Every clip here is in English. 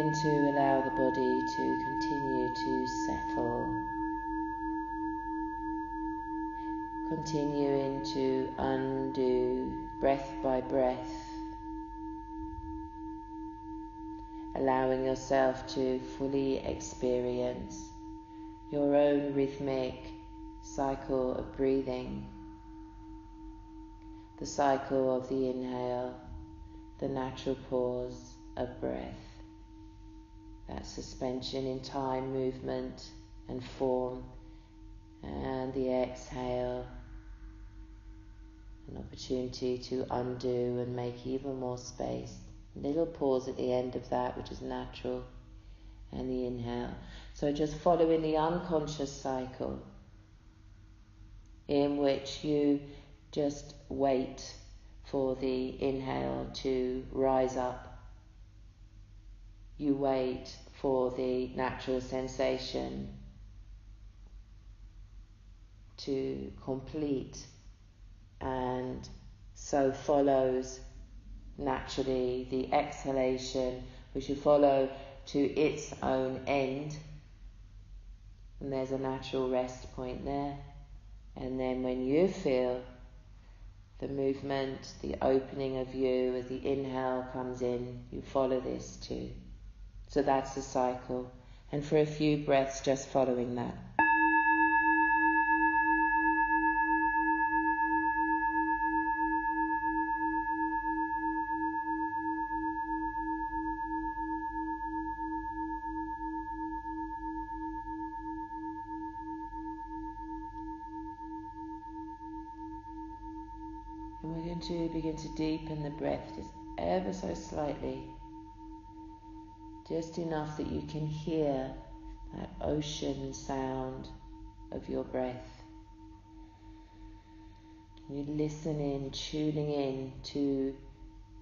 begin to allow the body to continue to settle, continuing to undo breath by breath, allowing yourself to fully experience your own rhythmic cycle of breathing, the cycle of the inhale, the natural pause of breath, that suspension in time, movement and form, and the exhale, an opportunity to undo and make even more space. A little pause at the end of that, which is natural, and the inhale. So just following the unconscious cycle in which you just wait for the inhale to rise up. You wait for the natural sensation to complete, and so follows naturally the exhalation, which you follow to its own end, and there's a natural rest point there. And then when you feel the movement, the opening of you as the inhale comes in, you follow this too. So that's the cycle, and for a few breaths just following that. And we're going to begin to deepen the breath just ever so slightly, just enough that you can hear that ocean sound of your breath. You listen in, tuning in to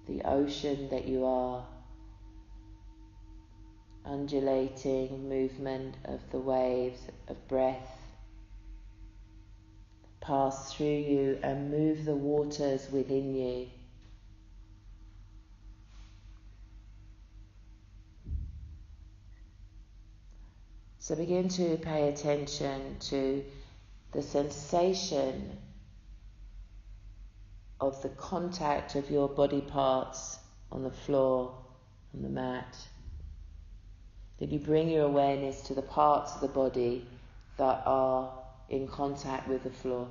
the ocean that you are, undulating movement of the waves of breath pass through you and move the waters within you. So begin to pay attention to the sensation of the contact of your body parts on the floor, on the mat. That you bring your awareness to the parts of the body that are in contact with the floor.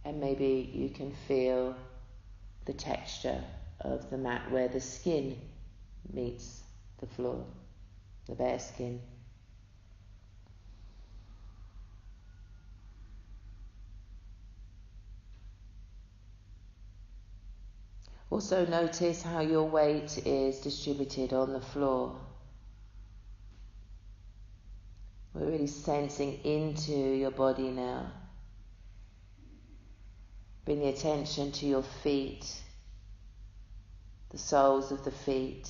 And maybe you can feel the texture of the mat where the skin meets the floor, the bare skin. Also notice how your weight is distributed on the floor. We're really sensing into your body now. Bring the attention to your feet, the soles of the feet,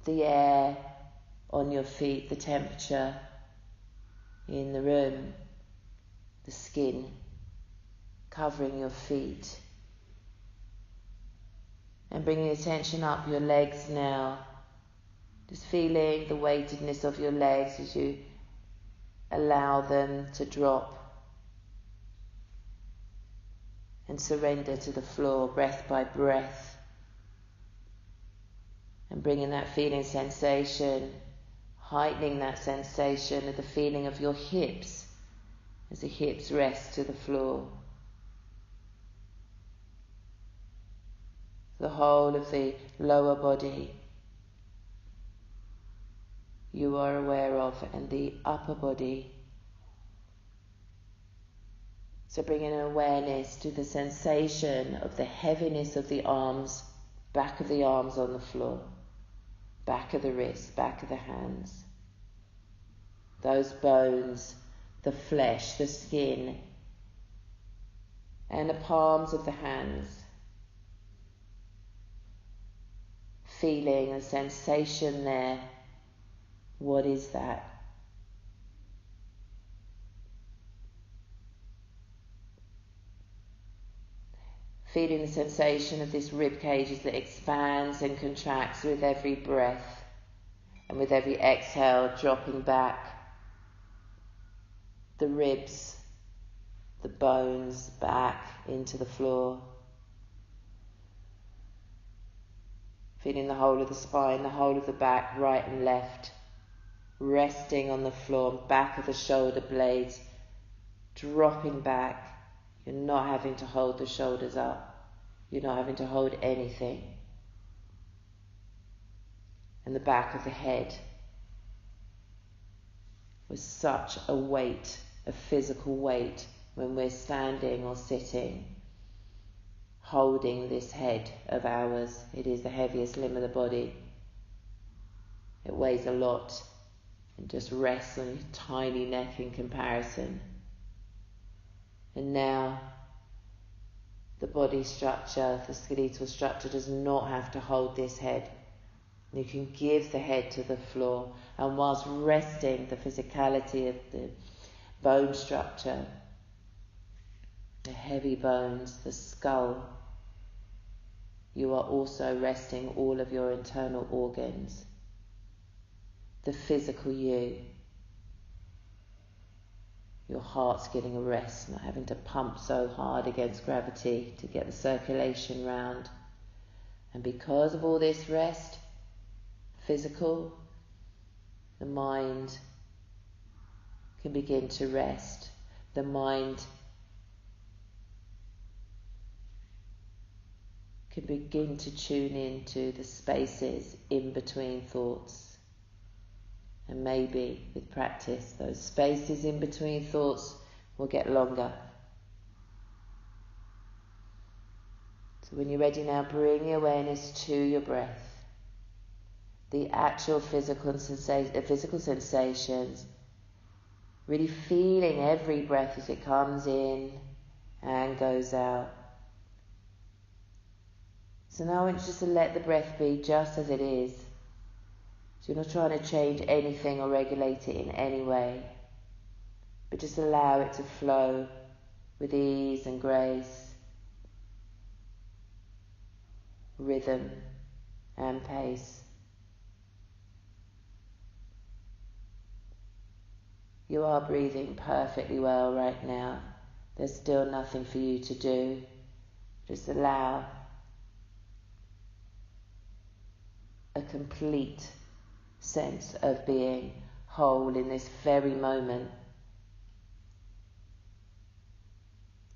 the air on your feet, the temperature in the room, the skin covering your feet. And bring the attention up your legs now. Just feeling the weightedness of your legs as you allow them to drop and surrender to the floor, breath by breath. And bringing that feeling sensation, heightening that sensation of the feeling of your hips as the hips rest to the floor. The whole of the lower body you are aware of, and the upper body. So bringing an awareness to the sensation of the heaviness of the arms, back of the arms on the floor, back of the wrists, back of the hands. Those bones, the flesh, the skin, and the palms of the hands. Feeling a sensation there. What is that? feeling the sensation of this rib cage as it expands and contracts with every breath, and with every exhale dropping back the ribs, the bones back into the floor. Feeling the whole of the spine, the whole of the back, right and left, resting on the floor, back of the shoulder blades, dropping back. You're not having to hold the shoulders up. You're not having to hold anything. And the back of the head with such a weight, a physical weight, when we're standing or sitting, holding this head of ours. It is the heaviest limb of the body. It weighs a lot and just rests on your tiny neck in comparison. And now the body structure, the skeletal structure, does not have to hold this head. You can give the head to the floor, and whilst resting the physicality of the bone structure, the heavy bones, the skull, you are also resting all of your internal organs, the physical you. Your heart's getting a rest, not having to pump so hard against gravity to get the circulation round. And because of all this rest, physical, the mind can begin to rest. The mind can begin to tune into the spaces in between thoughts. And maybe with practice, those spaces in between thoughts will get longer. So when you're ready now, bring your awareness to your breath. The actual physical sensations. Really feeling every breath as it comes in and goes out. So now I want you just to let the breath be just as it is. So you're not trying to change anything or regulate it in any way, but just allow it to flow with ease and grace, rhythm and pace. You are breathing perfectly well right now. There's still nothing for you to do. Just allow a complete sense of being whole in this very moment.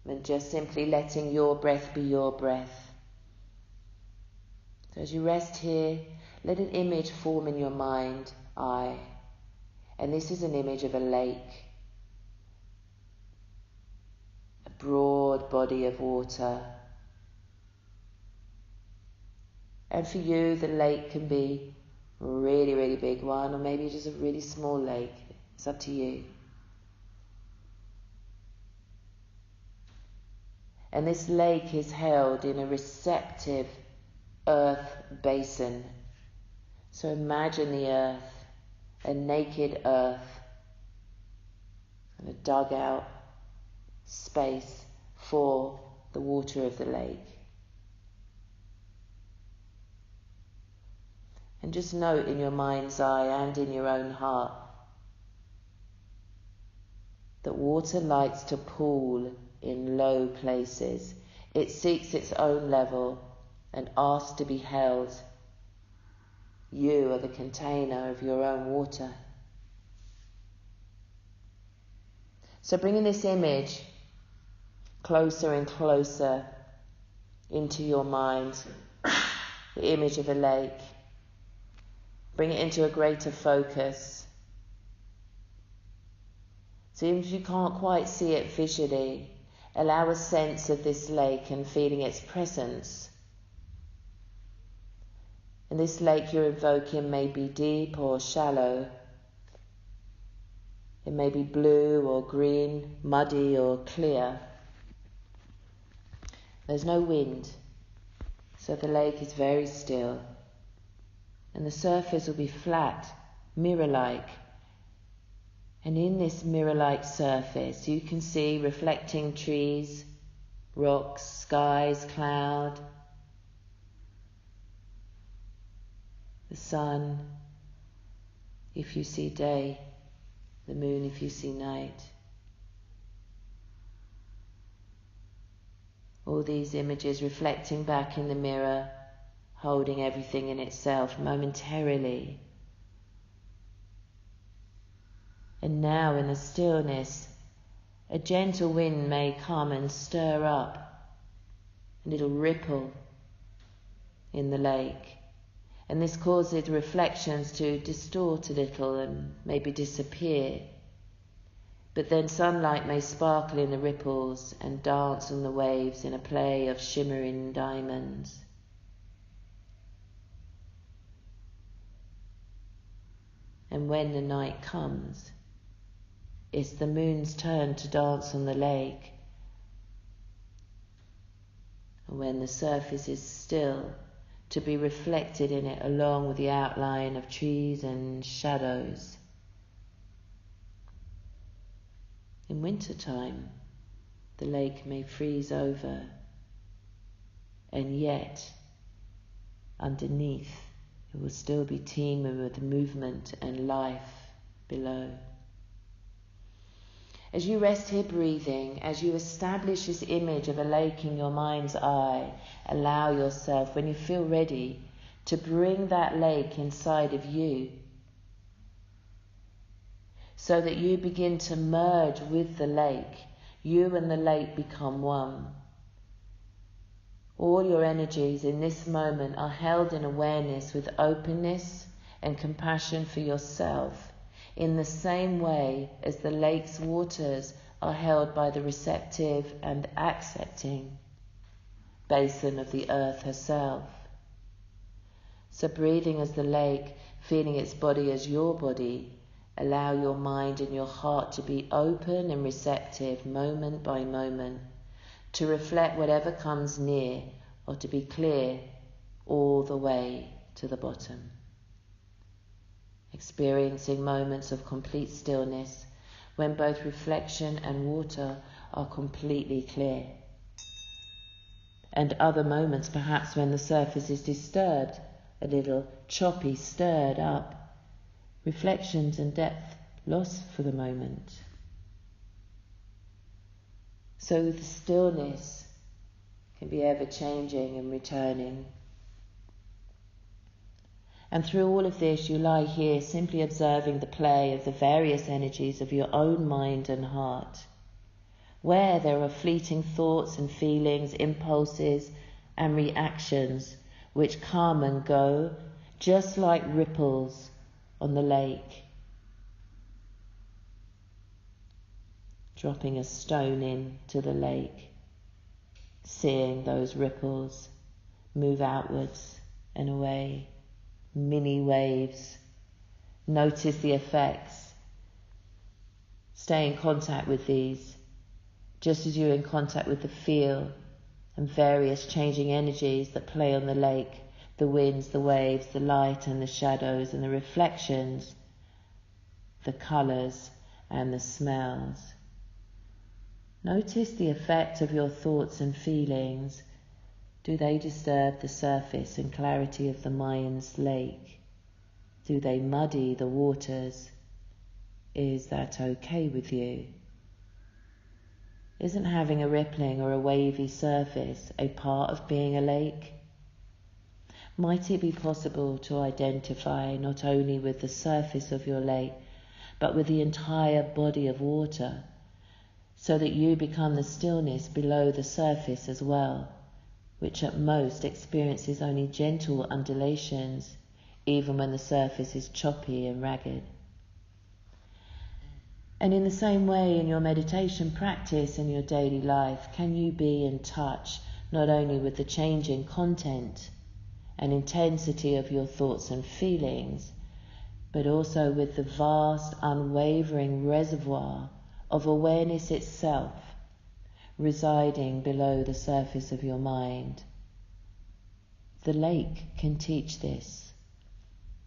And just simply letting your breath be your breath. So as you rest here, let an image form in your mind, and this is an image of a lake, a broad body of water. And for you, the lake can be a really, really big one, or maybe just a really small lake. It's up to you. And this lake is held in a receptive earth basin. So imagine the earth, a naked earth, and a dug out space for the water of the lake. And just note in your mind's eye and in your own heart that water likes to pool in low places. It seeks its own level and asks to be held. You are the container of your own water. So bringing this image closer and closer into your mind, the image of a lake. Bring it into a greater focus. So even if you can't quite see it visually, allow a sense of this lake and feeling its presence. And this lake you're invoking may be deep or shallow. It may be blue or green, muddy or clear. There's no wind, so the lake is very still. And the surface will be flat, mirror-like. And in this mirror-like surface, you can see reflecting trees, rocks, skies, cloud, the sun if you see day, the moon if you see night. All these images reflecting back in the mirror, holding everything in itself momentarily. And now in the stillness, a gentle wind may come and stir up a little ripple in the lake. And this causes reflections to distort a little and maybe disappear. But then sunlight may sparkle in the ripples and dance on the waves in a play of shimmering diamonds. And when the night comes, it's the moon's turn to dance on the lake. And when the surface is still, to be reflected in it along with the outline of trees and shadows. In wintertime, the lake may freeze over, and yet underneath it will still be teeming with movement and life below. As you rest here breathing, as you establish this image of a lake in your mind's eye, allow yourself, when you feel ready, to bring that lake inside of you, so that you begin to merge with the lake. You and the lake become one. All your energies in this moment are held in awareness with openness and compassion for yourself, in the same way as the lake's waters are held by the receptive and accepting basin of the earth herself. So breathing as the lake, feeling its body as your body, allow your mind and your heart to be open and receptive moment by moment, to reflect whatever comes near, or to be clear all the way to the bottom. Experiencing moments of complete stillness when both reflection and water are completely clear. And other moments perhaps when the surface is disturbed, a little choppy, stirred up, reflections and depth lost for the moment. So the stillness can be ever changing and returning. And through all of this, you lie here simply observing the play of the various energies of your own mind and heart, where there are fleeting thoughts and feelings, impulses and reactions which come and go, just like ripples on the lake. Dropping a stone into the lake, seeing those ripples move outwards and away. Mini waves. Notice the effects. Stay in contact with these, just as you're in contact with the feel and various changing energies that play on the lake, the winds, the waves, the light and the shadows and the reflections, the colours and the smells. Notice the effect of your thoughts and feelings. Do they disturb the surface and clarity of the mind's lake? Do they muddy the waters? Is that okay with you? Isn't having a rippling or a wavy surface a part of being a lake? Might it be possible to identify not only with the surface of your lake, but with the entire body of water, so that you become the stillness below the surface as well, which at most experiences only gentle undulations, even when the surface is choppy and ragged. And in the same way, in your meditation practice and your daily life, can you be in touch not only with the changing content and intensity of your thoughts and feelings, but also with the vast, unwavering reservoir of awareness itself, residing below the surface of your mind. The lake can teach this.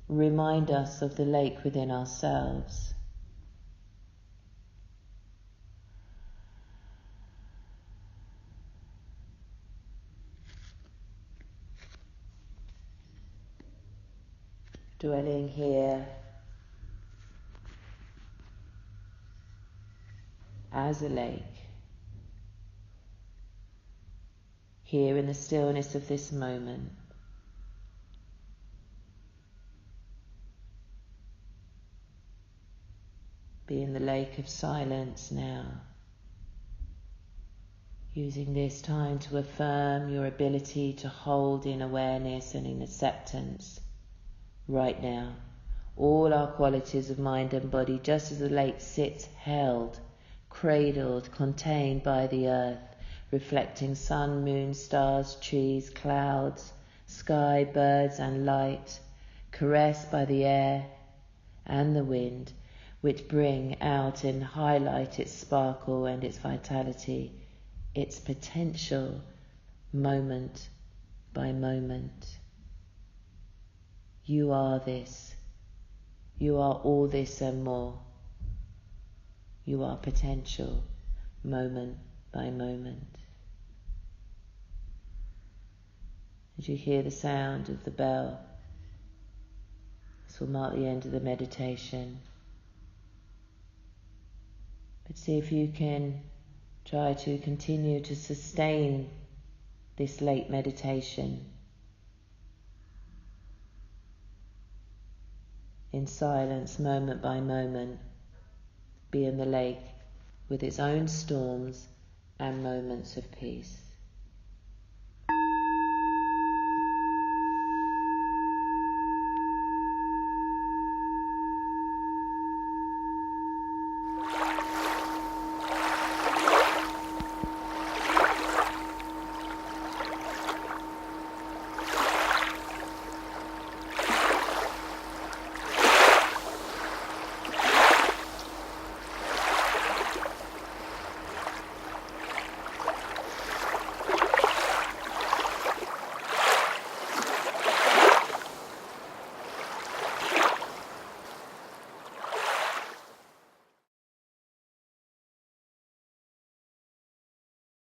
Remind us of the lake within ourselves. dwelling here as a lake, here in the stillness of this moment. Be in the lake of silence now, using this time to affirm your ability to hold in awareness and in acceptance right now all our qualities of mind and body, just as the lake sits held, cradled, contained by the earth, reflecting sun, moon, stars, trees, clouds, sky, birds and light, caressed by the air and the wind, which bring out and highlight its sparkle and its vitality, its potential, moment by moment. You are this. You are all this and more. You are potential, moment by moment. As you hear the sound of the bell, this will mark the end of the meditation. But see if you can try to continue to sustain this late meditation in silence, moment by moment. Be in the lake with its own storms and moments of peace.